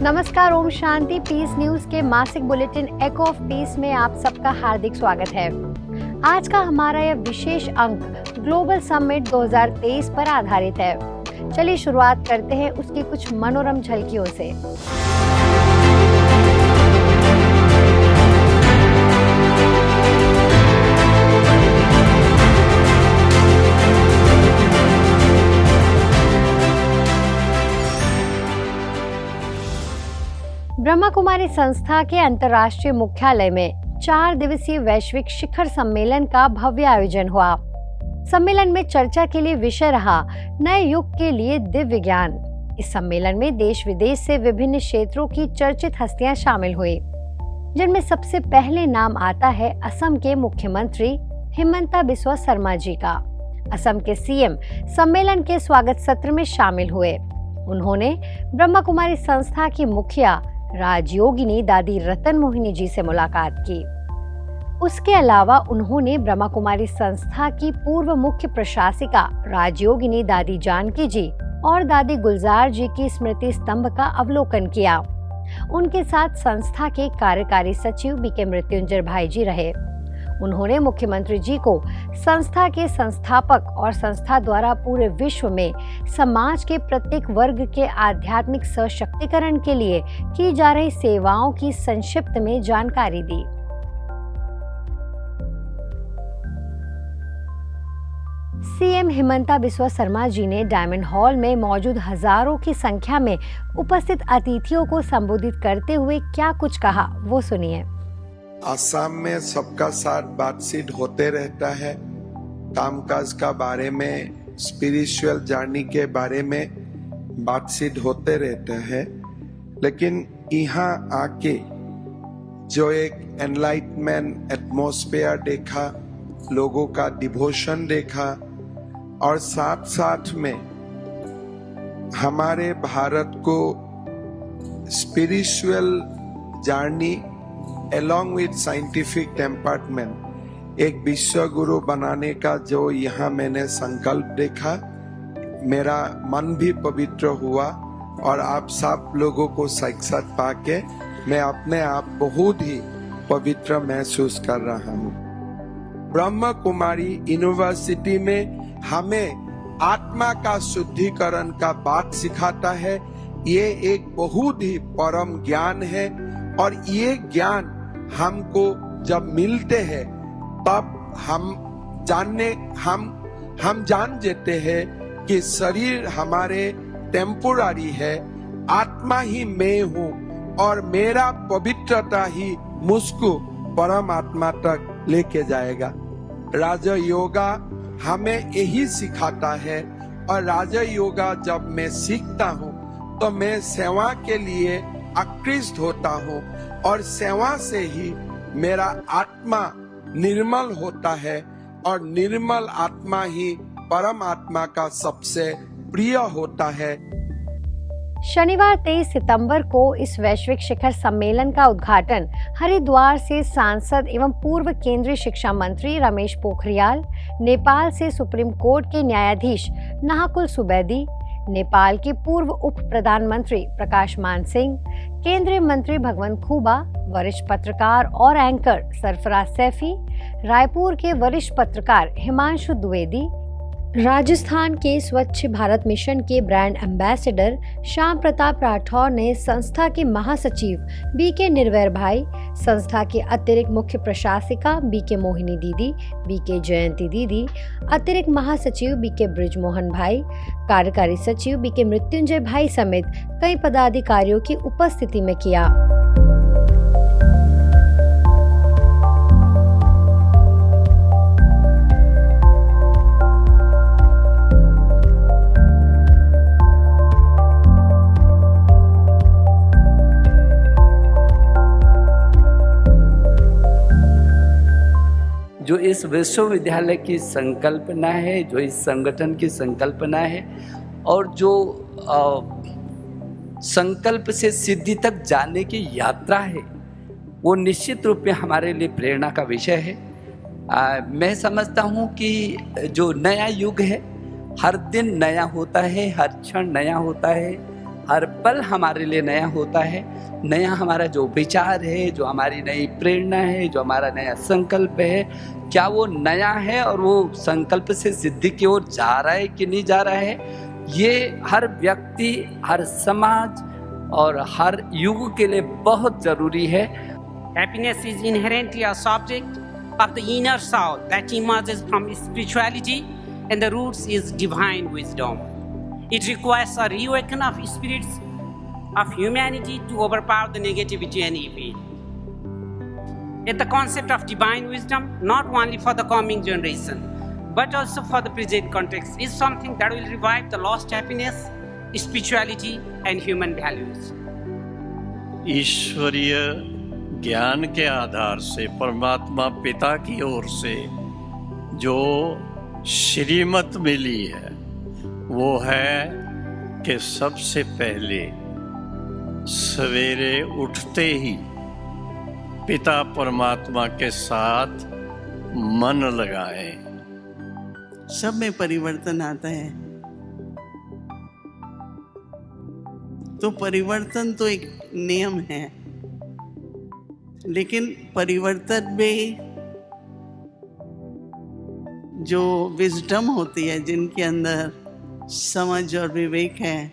नमस्कार, Om Shanti. Piece news के मासिक बुलेटिन एको ऑफ पीस में आप सबका हार्दिक स्वागत है। आज का हमारा यह विशेष अंक ग्लोबल समिट 2023 पर आधारित है। चलिए शुरुआत करते हैं उसकी कुछ मनोरम झलकियों से। ब्रह्मा कुमारी संस्था के अंतर्राष्ट्रीय मुख्यालय में 4 दिवसीय वैश्विक शिखर सम्मेलन का भव्य आयोजन हुआ। सम्मेलन में चर्चा के लिए विषय रहा नए युग के लिए दिव्य ज्ञान। इस सम्मेलन में देश विदेश से विभिन्न क्षेत्रों की चर्चित हस्तियां शामिल हुई, जिनमें सबसे पहले नाम आता है असम के मुख्यमंत्री हिमंता बिस्वा शर्मा जी का। असम के सीएम सम्मेलन के स्वागत सत्र में शामिल हुए। उन्होंने ब्रह्मा कुमारी संस्था की मुखिया राजयोगिनी दादी रतन मोहिनी जी से मुलाकात की। उसके अलावा उन्होंने ब्रह्मा कुमारी संस्था की पूर्व मुख्य प्रशासिका राजयोगिनी दादी जानकी जी और दादी गुलजार जी की स्मृति स्तंभ का अवलोकन किया। उनके साथ संस्था के कार्यकारी सचिव बीके मृत्युंजय भाई जी रहे। उन्होंने मुख्यमंत्री जी को संस्था के संस्थापक और संस्था द्वारा पूरे विश्व में समाज के प्रत्येक वर्ग के आध्यात्मिक सशक्तिकरण के लिए की जा रही सेवाओं की संक्षिप्त में जानकारी दी। सीएम हिमंता बिस्वा शर्मा जी ने डायमंड हॉल में मौजूद हजारों की संख्या में उपस्थित अतिथियों को संबोधित करते हुए क्या कुछ कहा, वो सुनिए। असम में सबका साथ बातचीत होते रहता है, कामकाज का बारे में, स्पिरिचुअल जर्नी के बारे में बातचीत होते रहता है। लेकिन यहाँ आके जो एक एनलाइटमेंट एटमॉस्फेयर देखा, लोगों का डिवोशन देखा और साथ साथ में हमारे भारत को spiritual journey along with scientific temperament एक विश्व गुरु बनाने का जो यहाँ मैंने संकल्प देखा, मेरा मन भी पवित्र हुआ और आप सब लोगों को साक्षात पाके मैं अपने आप बहुत ही पवित्र महसूस कर रहा हूँ। ब्रह्मा कुमारी यूनिवर्सिटी में हमें आत्मा का शुद्धिकरण का बात सिखाता है। ये एक बहुत ही परम ज्ञान है और ये ज्ञान हमको जब मिलते हैं तब हम जान जाते हैं कि शरीर हमारे टेम्पोररी है, आत्मा ही मैं हूँ और मेरा पवित्रता ही मुझको परम आत्मा तक लेके जाएगा। राज योगा हमें यही सिखाता है और राज योगा जब मैं सीखता हूँ तो मैं सेवा के लिए आकृष्ट होता हूँ और सेवा से ही मेरा आत्मा निर्मल होता है और निर्मल आत्मा ही परम आत्मा का सबसे प्रिय होता है। शनिवार 23 सितंबर को इस वैश्विक शिखर सम्मेलन का उद्घाटन हरिद्वार से सांसद एवं पूर्व केंद्रीय शिक्षा मंत्री रमेश पोखरियाल, नेपाल से सुप्रीम कोर्ट के न्यायाधीश नाहकुल सुबैदी, नेपाल के पूर्व उप प्रधानमंत्री प्रकाश मान सिंह, केंद्रीय मंत्री भगवंत खूबा, वरिष्ठ पत्रकार और एंकर सरफराज सैफी, रायपुर के वरिष्ठ पत्रकार हिमांशु द्विवेदी, राजस्थान के स्वच्छ भारत मिशन के ब्रांड एम्बेसडर श्याम प्रताप राठौर ने संस्था के महासचिव बीके निर्वैर भाई, संस्था के अतिरिक्त मुख्य प्रशासिका बीके मोहिनी दीदी, बीके जयंती दीदी, अतिरिक्त महासचिव बीके ब्रिजमोहन भाई, कार्यकारी सचिव बीके मृत्युंजय भाई समेत कई पदाधिकारियों की उपस्थिति में किया। जो इस विश्वविद्यालय की संकल्पना है, जो इस संगठन की संकल्पना है और जो संकल्प से सिद्धि तक जाने की यात्रा है, वो निश्चित रूप में हमारे लिए प्रेरणा का विषय है। मैं समझता हूँ कि जो नया युग है, हर दिन नया होता है, हर क्षण नया होता है, हर पल हमारे लिए नया होता है। नया हमारा जो विचार है, जो हमारी नई प्रेरणा है, जो हमारा नया संकल्प है, क्या वो नया है और वो संकल्प से सिद्धि की ओर जा रहा है कि नहीं जा रहा है, ये हर व्यक्ति, हर समाज और हर युग के लिए बहुत जरूरी है। Happiness is inherently a subject of the inner soul that emerges from spirituality, and the roots is divine wisdom. It requires a reawakening of spirits of humanity to overpower the negativity and evil. Yet the concept of divine wisdom, not only for the coming generation, but also for the present context, is something that will revive the lost happiness, spirituality, and human values. ईश्वरीय ज्ञान के आधार से परमात्मा पिता की ओर से जो श्रीमत मिली है वो है कि सबसे पहले सवेरे उठते ही पिता परमात्मा के साथ मन लगाएं। सब में परिवर्तन आता है, तो परिवर्तन तो एक नियम है, लेकिन परिवर्तन में जो विजडम होती है, जिनके अंदर समझ और विवेक है,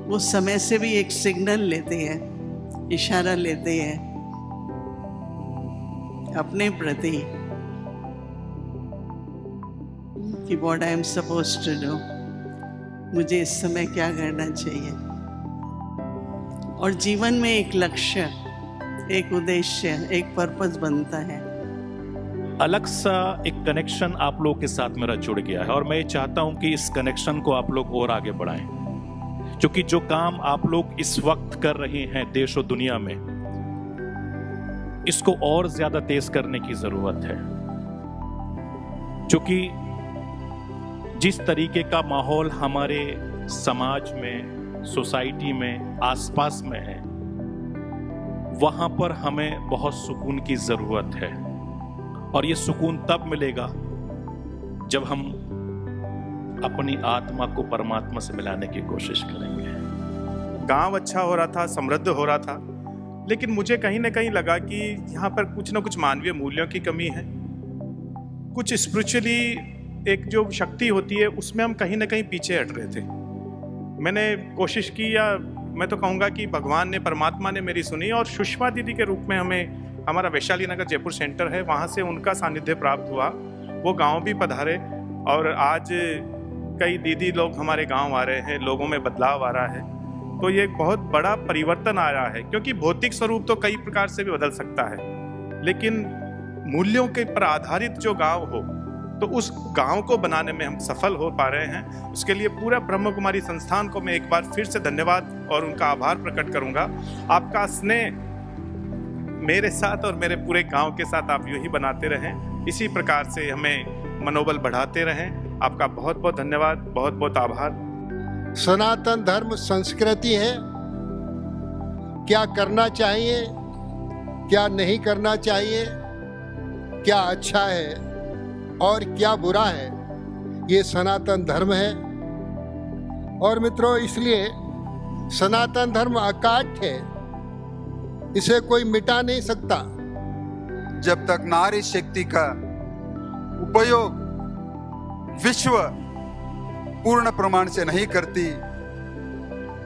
वो समय से भी एक सिग्नल लेते हैं, इशारा लेते हैं अपने प्रति कि what I am supposed to do, मुझे इस समय क्या करना चाहिए। और जीवन में एक लक्ष्य, एक उद्देश्य, एक पर्पस बनता है। अलग सा एक कनेक्शन आप लोग के साथ मेरा जुड़ गया है और मैं चाहता हूं कि इस कनेक्शन को आप लोग और आगे बढ़ाएं, क्योंकि जो काम आप लोग इस वक्त कर रहे हैं देश और दुनिया में, इसको और ज्यादा तेज करने की जरूरत है। क्योंकि जिस तरीके का माहौल हमारे समाज में, सोसाइटी में, आसपास में है, वहां पर हमें बहुत सुकून की जरूरत है। और ये सुकून तब मिलेगा जब हम अपनी आत्मा को परमात्मा से मिलाने की कोशिश करेंगे। गांव अच्छा हो रहा था, समृद्ध हो रहा था, लेकिन मुझे कहीं ना कहीं लगा कि यहाँ पर कुछ ना कुछ मानवीय मूल्यों की कमी है। कुछ स्पिरिचुअली एक जो शक्ति होती है उसमें हम कहीं ना कहीं पीछे हट रहे थे। मैंने कोशिश की, या मैं तो कहूँगा कि भगवान ने, परमात्मा ने मेरी सुनी, और सुषमा दीदी के रूप में हमें, हमारा वैशाली नगर जयपुर सेंटर है, वहाँ से उनका सानिध्य प्राप्त हुआ। वो गांव भी पधारे और आज कई दीदी लोग हमारे गांव आ रहे हैं, लोगों में बदलाव आ रहा है। तो ये बहुत बड़ा परिवर्तन आ रहा है, क्योंकि भौतिक स्वरूप तो कई प्रकार से भी बदल सकता है, लेकिन मूल्यों के पर आधारित जो गांव हो, तो उस गांव को बनाने में हम सफल हो पा रहे हैं। उसके लिए पूरा ब्रह्म कुमारी संस्थान को मैं एक बार फिर से धन्यवाद और उनका आभार प्रकट करूंगा। आपका स्नेह मेरे साथ और मेरे पूरे गांव के साथ आप यूं ही बनाते रहें, इसी प्रकार से हमें मनोबल बढ़ाते रहें। आपका बहुत बहुत धन्यवाद, बहुत बहुत आभार। सनातन धर्म संस्कृति है। क्या करना चाहिए, क्या नहीं करना चाहिए, क्या अच्छा है और क्या बुरा है, ये सनातन धर्म है। और मित्रों, इसलिए सनातन धर्म अकाट्य है, इसे कोई मिटा नहीं सकता। जब तक नारी शक्ति का उपयोग विश्व पूर्ण प्रमाण से नहीं करती,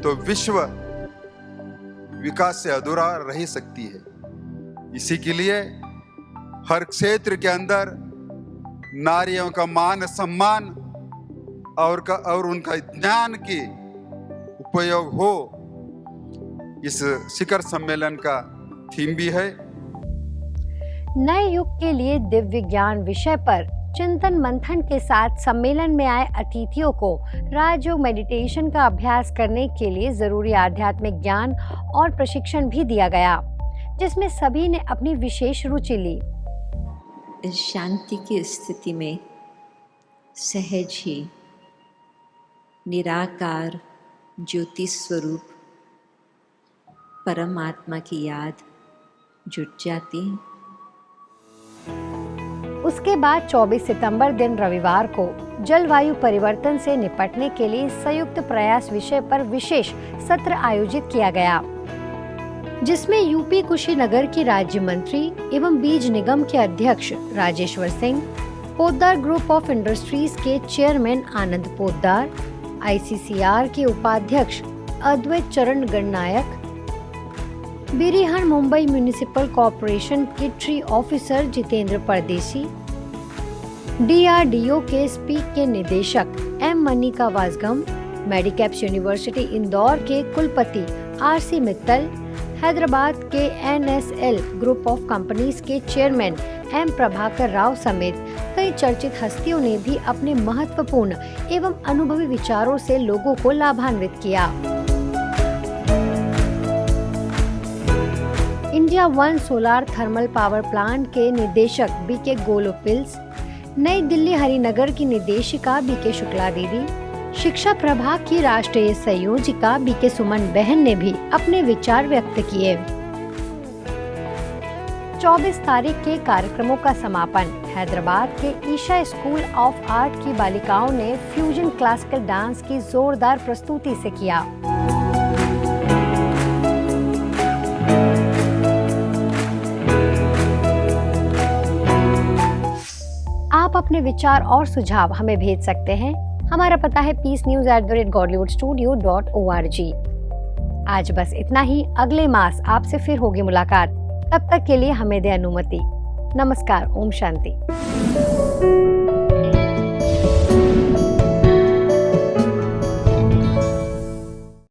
तो विश्व विकास से अधूरा रह सकती है। इसी के लिए हर क्षेत्र के अंदर नारियों का मान सम्मान और उनका ज्ञान की उपयोग हो, इस शिखर सम्मेलन का थीम भी है। नए युग के लिए दिव्य ज्ञान विषय पर चिंतन मंथन के साथ सम्मेलन में आए अतिथियों को राजयोग मेडिटेशन का अभ्यास करने के लिए जरूरी आध्यात्मिक ज्ञान और प्रशिक्षण भी दिया गया, जिसमें सभी ने अपनी विशेष रुचि ली। इस शांति की स्थिति में सहज ही निराकार ज्योति स्वरूप परमात्मा की याद जुट जाती। उसके बाद 24 सितंबर दिन रविवार को जलवायु परिवर्तन से निपटने के लिए संयुक्त प्रयास विषय पर विशेष सत्र आयोजित किया गया, जिसमें यूपी कुशीनगर की राज्य मंत्री एवं बीज निगम के अध्यक्ष Rajeshwar Singh, Poddar group of industries के चेयरमैन आनंद पोद्दार, ICCR के उपाध्यक्ष अद्वैत चरण गणनायक, बिरिहन मुंबई म्युनिसिपल कॉरपोरेशन के ट्री ऑफिसर जितेंद्र परदेसी, DRDO के स्पीक के निदेशक M मनिका वासगम, मेडिकैप्स यूनिवर्सिटी इंदौर के कुलपति RC मित्तल, हैदराबाद के NSL ग्रुप ऑफ कंपनीज के चेयरमैन M प्रभाकर राव समेत कई चर्चित हस्तियों ने भी अपने महत्वपूर्ण एवं अनुभवी विचारों से लोगों को लाभान्वित किया। India one solar thermal power plant के निदेशक BK गोलोपिल्स, नई दिल्ली हरिनगर की निदेशिका BK शुक्ला दीदी, शिक्षा प्रभाग की राष्ट्रीय संयोजिका BK सुमन बहन ने भी अपने विचार व्यक्त किए। 24 तारीख के कार्यक्रमों का समापन हैदराबाद के ईशा स्कूल ऑफ आर्ट की बालिकाओं ने फ्यूजन क्लासिकल डांस की जोरदार प्रस्तुति से किया। आप अपने विचार और सुझाव हमें भेज सकते हैं। हमारा पता है peacenews@godlywoodstudio.org। आज बस इतना ही। अगले मास आपसे फिर होगी मुलाकात। तब तक के लिए हमें दे अनुमति। नमस्कार। ओम शांति।